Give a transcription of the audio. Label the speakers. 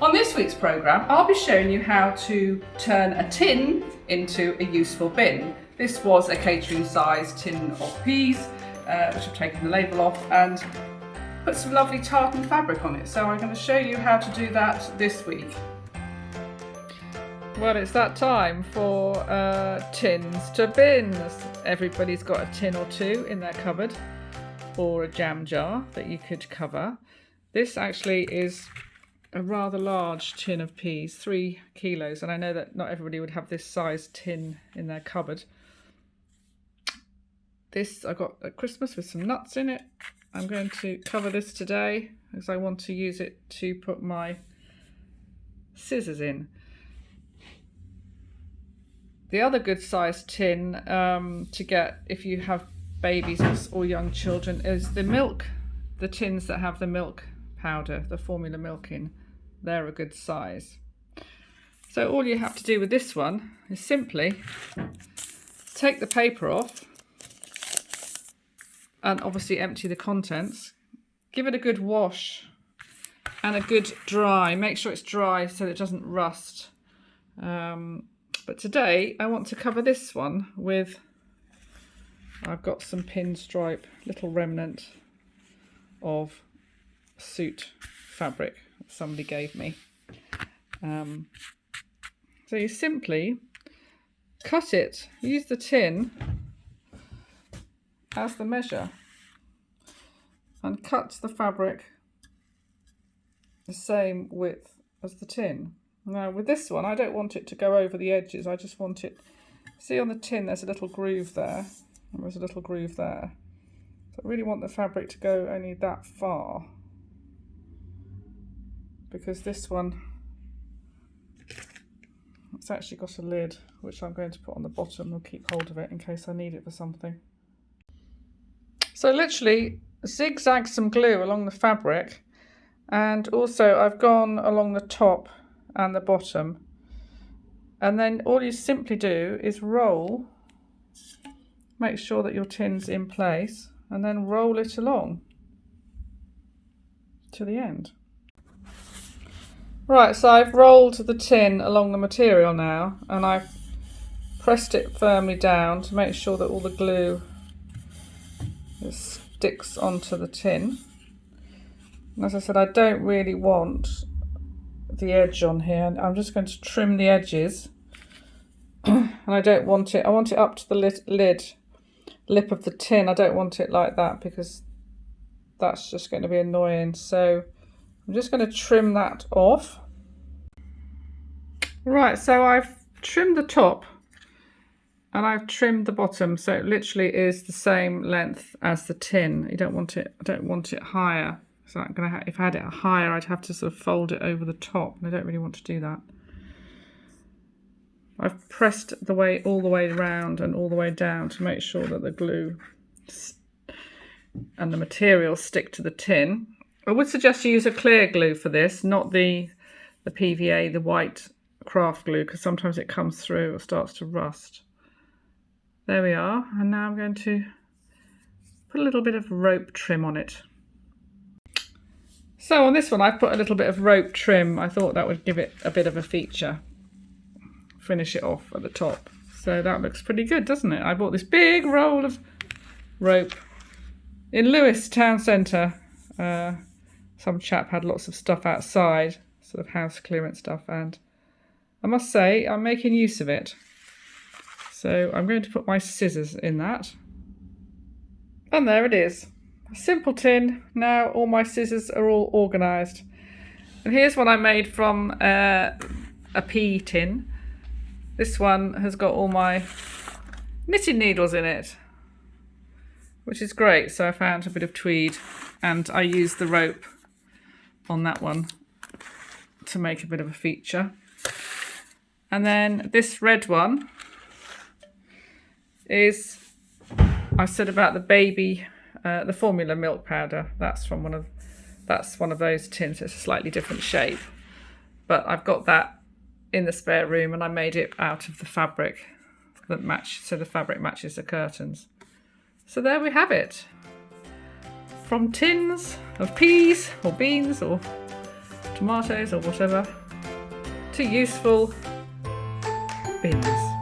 Speaker 1: On this week's programme, I'll be showing you how to turn a tin into a useful bin. This was a catering size tin of peas, which I've taken the label off and put some lovely tartan fabric on it. So I'm going to show you how to do that this week.
Speaker 2: Well, it's that time for tins to bins. Everybody's got a tin or two in their cupboard, or a jam jar that you could cover. This actually is a rather large tin of peas, 3 kilos, and I know that not everybody would have this size tin in their cupboard. This I got at Christmas with some nuts in it. I'm going to cover this today because I want to use it to put my scissors in. The other good sized tin to get if you have babies or young children is the tins that have the milk powder, the formula milk in. They're a good size. So all you have to do with this one is simply take the paper off and obviously empty the contents. Give it a good wash and a good dry. Make sure it's dry so that it doesn't rust. But today I want to cover this one with, I've got some pinstripe, little remnant of suit fabric that somebody gave me. So you simply cut it, use the tin as the measure and cut the fabric the same width as the tin. Now with this one, I don't want it to go over the edges. I just want it, see on the tin there's a little groove there, and there's a little groove there. So I really want the fabric to go only that far, because this one, it's actually got a lid which I'm going to put on the bottom and keep hold of it in case I need it for something. So literally zigzag some glue along the fabric, and also I've gone along the top and the bottom, and then all you simply do is roll, make sure that your tin's in place, and then roll it along to the end. Right, so I've rolled the tin along the material now, and I've pressed it firmly down to make sure that all the glue sticks onto the tin. And as I said, I don't really want the edge on here. I'm just going to trim the edges, and I don't want it, I want it up to the lip of the tin. I don't want it like that because that's just going to be annoying. So I'm just going to trim that off. Right, so I've trimmed the top and I've trimmed the bottom, so it literally is the same length as the tin. You don't want it, I don't want it higher. So I'm gonna if I had it higher, I'd have to sort of fold it over the top, and I don't really want to do that. I've pressed all the way around and all the way down to make sure that the glue and the material stick to the tin. I would suggest you use a clear glue for this, not the PVA, the white craft glue, because sometimes it comes through or starts to rust. There we are, and now I'm going to put a little bit of rope trim on it. So on this one I've put a little bit of rope trim. I thought that would give it a bit of a feature. Finish it off at the top. So that looks pretty good, doesn't it? I bought this big roll of rope in Lewes town centre. Some chap had lots of stuff outside, sort of house clearance stuff, and I must say I'm making use of it. So I'm going to put my scissors in that. And there it is. A simple tin. Now all my scissors are all organised. And here's one I made from a pea tin. This one has got all my knitting needles in it, which is great. So I found a bit of tweed and I used the rope on that one to make a bit of a feature. And then this red one is, I said about the baby, the formula milk powder. That's one of those tins. It's a slightly different shape, but I've got that in the spare room, and I made it out of the fabric that match, so the fabric matches the curtains. So there we have it. From tins of peas or beans or tomatoes or whatever to useful bins.